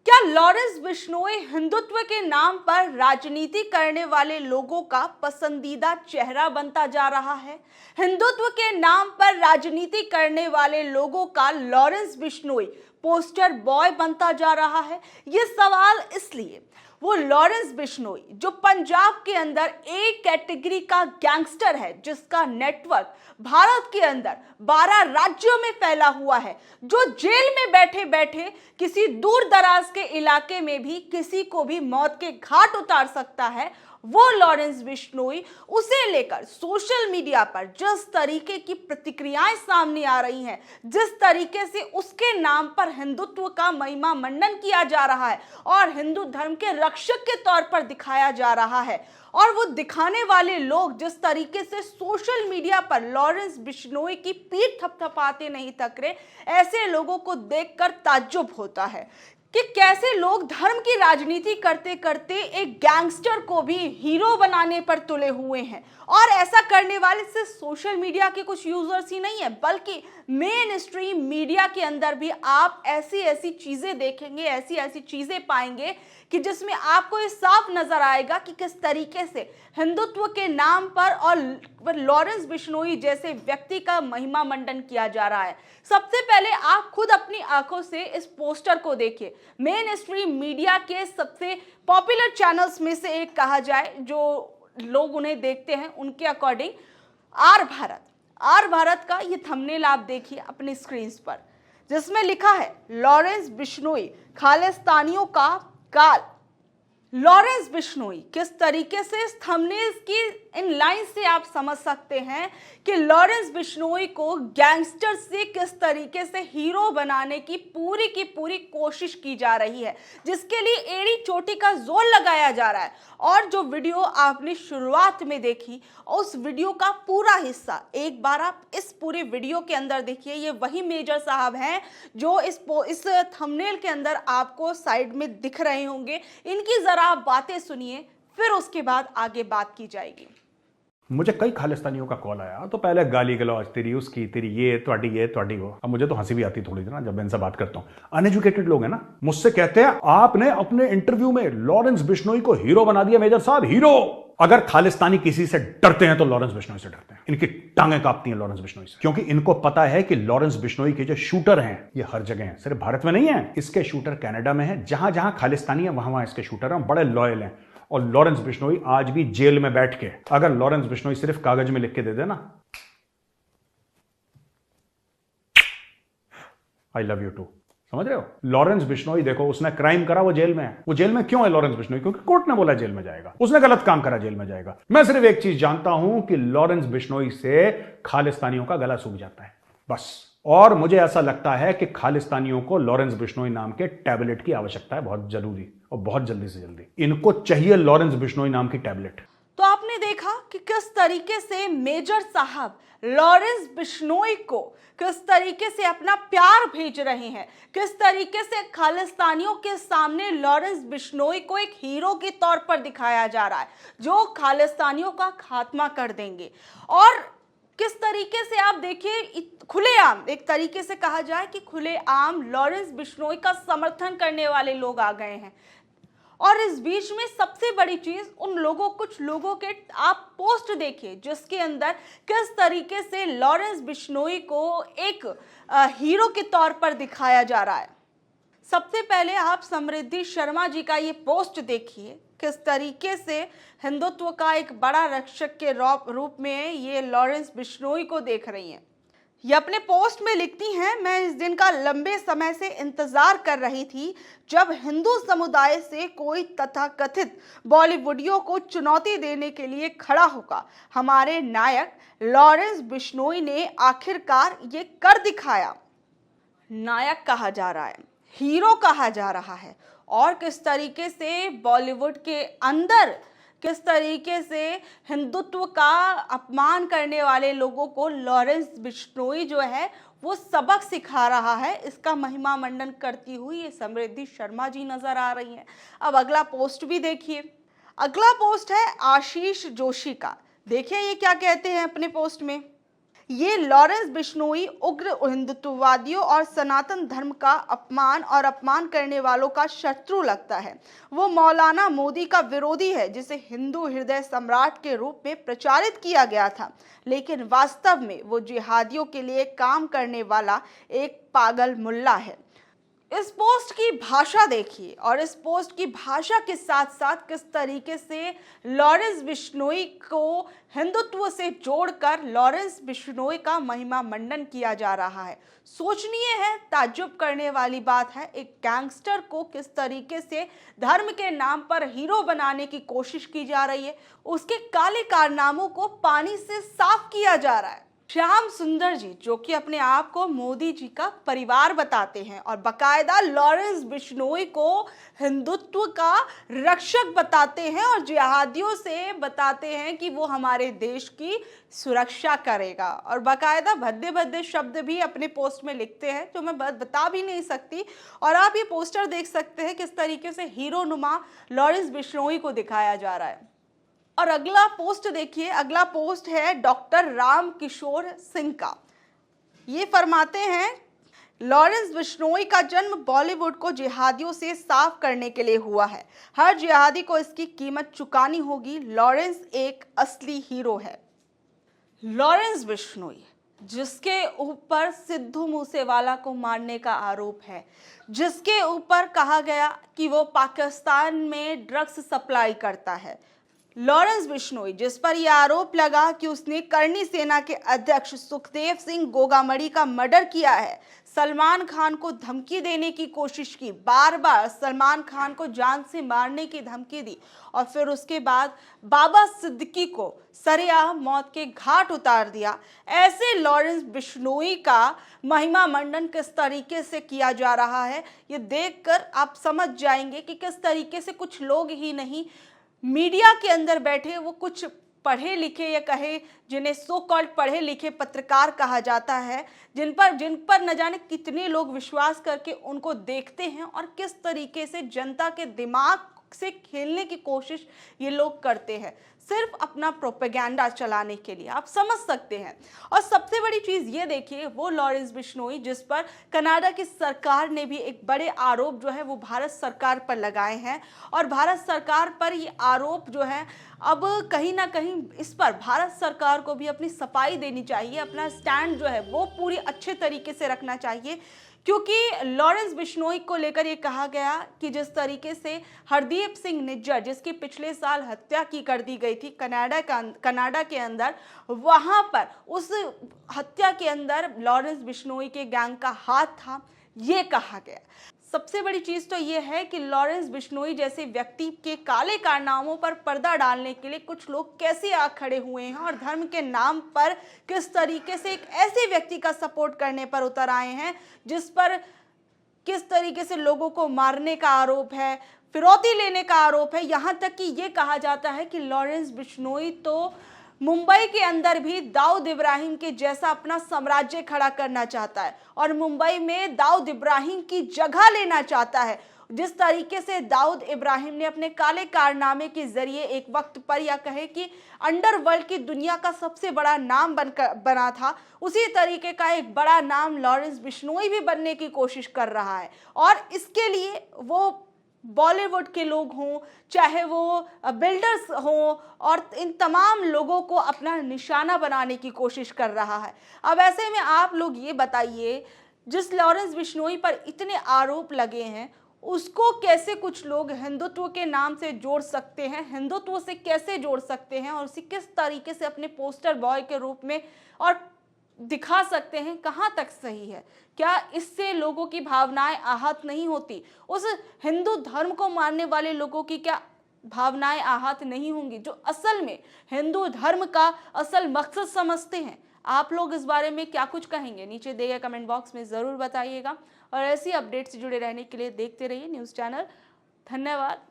क्या लॉरेंस बिश्नोई हिंदुत्व के नाम पर राजनीति करने वाले लोगों का पसंदीदा चेहरा बनता जा रहा है? हिंदुत्व के नाम पर राजनीति करने वाले लोगों का लॉरेंस बिश्नोई पोस्टर बॉय बनता जा रहा है। ये सवाल इसलिए, वो लॉरेंस बिश्नोई जो पंजाब के अंदर एक कैटेगरी का गैंगस्टर है, जिसका नेटवर्क भारत के अंदर 12 राज्यों में फैला हुआ है, जो जेल में बैठे बैठे किसी दूर दराज के इलाके में भी किसी को भी मौत के घाट उतार सकता है, वो लॉरेंस बिश्नोई, उसे लेकर सोशल मीडिया पर जिस तरीके की प्रतिक्रियाएं सामने आ रही हैं, जिस तरीके से उसके नाम पर हिंदुत्व का महिमा मंडन किया जा रहा है और हिंदू धर्म के रक्षक के तौर पर दिखाया जा रहा है, और वो दिखाने वाले लोग जिस तरीके से सोशल मीडिया पर लॉरेंस बिश्नोई की पीठ थपथपाते नहीं थक रहे, ऐसे लोगों को देखकर ताज्जुब होता है कि कैसे लोग धर्म की राजनीति करते करते एक गैंगस्टर को भी हीरो बनाने पर तुले हुए हैं। और ऐसा करने वाले सिर्फ सोशल मीडिया के कुछ यूजर्स ही नहीं है, बल्कि मेन स्ट्रीम मीडिया के अंदर भी आप ऐसी ऐसी चीजें देखेंगे, ऐसी ऐसी चीजें पाएंगे कि जिसमें आपको ये साफ नजर आएगा कि किस तरीके से हिंदुत्व के नाम पर और लॉरेंस बिश्नोई जैसे व्यक्ति का महिमा मंडन किया जा रहा है। सबसे पहले आप खुद अपनी आंखों से इस पोस्टर को देखिए। मेन स्ट्रीम मीडिया के सबसे पॉपुलर चैनल्स में से एक कहा जाए, जो लोग उन्हें देखते हैं, उनके अकॉर्डिंग आर भारत का ये थंबनेल आप देखिए अपनी स्क्रीन पर, जिसमें लिखा है लॉरेंस बिश्नोई खालिस्तानियों का काल। लॉरेंस बिश्नोई, किस तरीके से इस थंबनेल की इन लाइन से आप समझ सकते हैं कि लॉरेंस बिश्नोई को गैंगस्टर से किस तरीके से हीरो बनाने की पूरी कोशिश की जा रही है, जिसके लिए एड़ी चोटी का जोर लगाया जा रहा है। और जो वीडियो आपने शुरुआत में देखी, उस वीडियो का पूरा हिस्सा एक बार आप इस पूरे वीडियो के अंदर देखिए। ये वही मेजर साहब हैं जो इस थंबनेल के अंदर आपको साइड में दिख रहे होंगे। इनकी जरा आप बातें सुनिए, फिर उसके बाद आगे बात की जाएगी। मुझे कई खालिस्तानियों का कॉल आया तो पहले गाली गलौज, तेरी उसकी, तेरी ये त्वाडी वो। अब मुझे तो हंसी भी आती थोड़ी सी ना जब मैं इनसे बात करता हूँ। अनएजुकेटेड लोग हैं ना, मुझसे कहते हैं आपने अपने इंटरव्यू में लॉरेंस बिश्नोई को हीरो बना दिया मेजर साहब, हीरो। अगर खालिस्तानी किसी से डरते हैं तो लॉरेंस बिश्नोई से डरते हैं। इनकी टांगें कांपती हैं लॉरेंस बिश्नोई से, क्योंकि इनको पता है कि लॉरेंस बिश्नोई के जो शूटर हैं ये हर जगह हैं, सिर्फ भारत में नहीं है। इसके शूटर कनाडा में है, जहां जहां खालिस्तानी है वहां वहां इसके शूटर हैं, बड़े लॉयल हैं। और लॉरेंस बिश्नोई आज भी जेल में बैठ के, अगर लॉरेंस बिश्नोई सिर्फ कागज में लिख के दे देना आई लव यू टू, समझ रहे हो? लॉरेंस बिश्नोई देखो, उसने क्राइम करा, वो जेल में है। वो जेल में क्यों है लॉरेंस बिश्नोई? क्योंकि कोर्ट ने बोला जेल में जाएगा। उसने गलत काम करा, जेल में जाएगा। मैं सिर्फ एक चीज जानता हूं कि लॉरेंस बिश्नोई से खालिस्तानियों का गला सूख जाता है, बस। और मुझे ऐसा लगता है कि खालिस्तानियों को लॉरेंस बिश्नोई नाम के टैबलेट की आवश्यकता है, बहुत जरूरी और बहुत जल्दी से जल्दी। इनको चाहिए लॉरेंस बिश्नोई नाम की टैबलेट। तो आपने देखा कि किस तरीके से मेजर साहब लॉरेंस बिश्नोई को किस तरीके से अपना प्यार भेज रहे हैं, किस तरीके से खालिस्तानियों के सामने लॉरेंस बिश्नोई को एक हीरो के तौर पर दिखाया जा रहा है, जो खालिस्तानियों का खात्मा कर देंगे। और किस तरीके से आप देखिए, खुलेआम, एक तरीके से कहा जाए कि खुलेआम लॉरेंस बिश्नोई का समर्थन करने वाले लोग आ गए हैं। और इस बीच में सबसे बड़ी चीज, उन लोगों, कुछ लोगों के आप पोस्ट देखिए जिसके अंदर किस तरीके से लॉरेंस बिश्नोई को एक हीरो के तौर पर दिखाया जा रहा है। सबसे पहले आप समृद्धि शर्मा जी का ये पोस्ट देखिए, किस तरीके से हिंदुत्व का एक बड़ा रक्षक के रूप में ये लॉरेंस बिश्नोई को देख रही हैं। ये अपने पोस्ट में लिखती हैं, मैं इस दिन का लंबे समय से इंतजार कर रही थी जब हिंदू समुदाय से कोई तथाकथित बॉलीवुडियो को चुनौती देने के लिए खड़ा होगा। हमारे नायक लॉरेंस बिश्नोई ने आखिरकार ये कर दिखाया। नायक कहा जा रहा है, हीरो कहा जा रहा है। और किस तरीके से बॉलीवुड के अंदर किस तरीके से हिंदुत्व का अपमान करने वाले लोगों को लॉरेंस बिश्नोई जो है वो सबक सिखा रहा है, इसका महिमा मंडन करती हुई ये समृद्धि शर्मा जी नजर आ रही हैं। अब अगला पोस्ट भी देखिए। अगला पोस्ट है आशीष जोशी का। देखिए ये क्या कहते हैं अपने पोस्ट में। ये लॉरेंस बिश्नोई उग्र हिंदुत्ववादियों और सनातन धर्म का अपमान करने वालों का शत्रु लगता है। वो मौलाना मोदी का विरोधी है, जिसे हिंदू हृदय सम्राट के रूप में प्रचारित किया गया था, लेकिन वास्तव में वो जिहादियों के लिए काम करने वाला एक पागल मुल्ला है। इस पोस्ट की भाषा देखिए और इस पोस्ट की भाषा के साथ साथ किस तरीके से लॉरेंस बिश्नोई को हिंदुत्व से जोड़कर लॉरेंस बिश्नोई का महिमा मंडन किया जा रहा है। सोचनीय है, ताज्जुब करने वाली बात है। एक गैंगस्टर को किस तरीके से धर्म के नाम पर हीरो बनाने की कोशिश की जा रही है, उसके काले कारनामों को पानी से साफ किया जा रहा है। श्याम सुंदर जी, जो कि अपने आप को मोदी जी का परिवार बताते हैं और बकायदा लॉरेंस बिश्नोई को हिंदुत्व का रक्षक बताते हैं और जिहादियों से बताते हैं कि वो हमारे देश की सुरक्षा करेगा, और बकायदा भद्दे भद्दे शब्द भी अपने पोस्ट में लिखते हैं जो मैं बता भी नहीं सकती। और आप ये पोस्टर देख सकते हैं किस तरीके से हीरो नुमा लॉरेंस बिश्नोई को दिखाया जा रहा है। और अगला पोस्ट देखिए, अगला पोस्ट है डॉक्टर राम किशोर सिंह का। ये फरमाते हैं, लॉरेंस बिश्नोई का जन्म बॉलीवुड को जिहादियों से साफ करने के लिए हुआ है। हर जिहादी को इसकी कीमत चुकानी होगी। लॉरेंस एक असली हीरो है। लॉरेंस बिश्नोई, जिसके ऊपर सिद्धू मूसेवाला को मारने का आरोप है, जिसके ऊपर कहा गया कि वो पाकिस्तान में ड्रग्स सप्लाई करता है। लॉरेंस बिश्नोई, जिस पर यह आरोप लगा कि उसने करनी सेना के अध्यक्ष सुखदेव सिंह गोगामड़ी का मर्डर किया है, सलमान खान को धमकी देने की कोशिश की, बार बार सलमान खान को जान से मारने की धमकी दी और फिर उसके बाद बाबा सिद्दीकी को सरेआम मौत के घाट उतार दिया। ऐसे लॉरेंस बिश्नोई का महिमा मंडन किस तरीके से किया जा रहा है, ये देखकर आप समझ जाएंगे कि किस तरीके से कुछ लोग ही नहीं, मीडिया के अंदर बैठे वो कुछ पढ़े लिखे या कहे जिन्हें सो कॉल्ड पढ़े लिखे पत्रकार कहा जाता है, जिन पर न जाने कितने लोग विश्वास करके उनको देखते हैं और किस तरीके से जनता के दिमाग से खेलने की कोशिश ये लोग करते हैं, सिर्फ अपना प्रोपेगेंडा चलाने के लिए। आप समझ सकते हैं। और सबसे बड़ी चीज ये देखिए, वो लॉरेंस बिश्नोई जिस पर कनाडा की सरकार ने भी एक बड़े आरोप जो है वो भारत सरकार पर लगाए हैं, और भारत सरकार पर ये आरोप जो है अब कहीं ना कहीं इस पर भारत सरकार को भी अपनी सफाई देनी चाहिए, अपना स्टैंड जो है वो पूरी अच्छे तरीके से रखना चाहिए। क्योंकि लॉरेंस बिश्नोई को लेकर ये कहा गया कि जिस तरीके से हरदीप सिंह निज्जर, जिसकी पिछले साल हत्या की कर दी गई थी कनाडा के अंदर, वहां पर उस हत्या के अंदर लॉरेंस बिश्नोई के गैंग का हाथ था, ये कहा गया। सबसे बड़ी चीज तो ये है कि लॉरेंस बिश्नोई जैसे व्यक्ति के काले कारनामों पर पर्दा डालने के लिए कुछ लोग कैसे आ खड़े हुए हैं और धर्म के नाम पर किस तरीके से एक ऐसे व्यक्ति का सपोर्ट करने पर उतर आए हैं जिस पर किस तरीके से लोगों को मारने का आरोप है, फिरौती लेने का आरोप है। यहाँ तक कि ये कहा जाता है कि लॉरेंस बिश्नोई तो मुंबई के अंदर भी दाऊद इब्राहिम के जैसा अपना साम्राज्य खड़ा करना चाहता है और मुंबई में दाऊद इब्राहिम की जगह लेना चाहता है। जिस तरीके से दाऊद इब्राहिम ने अपने काले कारनामे के जरिए एक वक्त पर या कहे कि अंडरवर्ल्ड की दुनिया का सबसे बड़ा नाम बना था, उसी तरीके का एक बड़ा नाम लॉरेंस बिश्नोई भी बनने की कोशिश कर रहा है। और इसके लिए वो बॉलीवुड के लोग हों, चाहे वो बिल्डर्स हों, और इन तमाम लोगों को अपना निशाना बनाने की कोशिश कर रहा है। अब ऐसे में आप लोग ये बताइए, जिस लॉरेंस बिश्नोई पर इतने आरोप लगे हैं उसको कैसे कुछ लोग हिंदुत्व के नाम से जोड़ सकते हैं, हिंदुत्व से कैसे जोड़ सकते हैं और उसे किस तरीके से अपने पोस्टर बॉय के रूप में और दिखा सकते हैं, कहाँ तक सही है? क्या इससे लोगों की भावनाएं आहत नहीं होती? उस हिंदू धर्म को मानने वाले लोगों की क्या भावनाएं आहत नहीं होंगी, जो असल में हिंदू धर्म का असल मकसद समझते हैं? आप लोग इस बारे में क्या कुछ कहेंगे? नीचे दिए गए कमेंट बॉक्स में जरूर बताइएगा और ऐसी अपडेट से जुड़े रहने के लिए देखते रहिए न्यूज़ चैनल। धन्यवाद।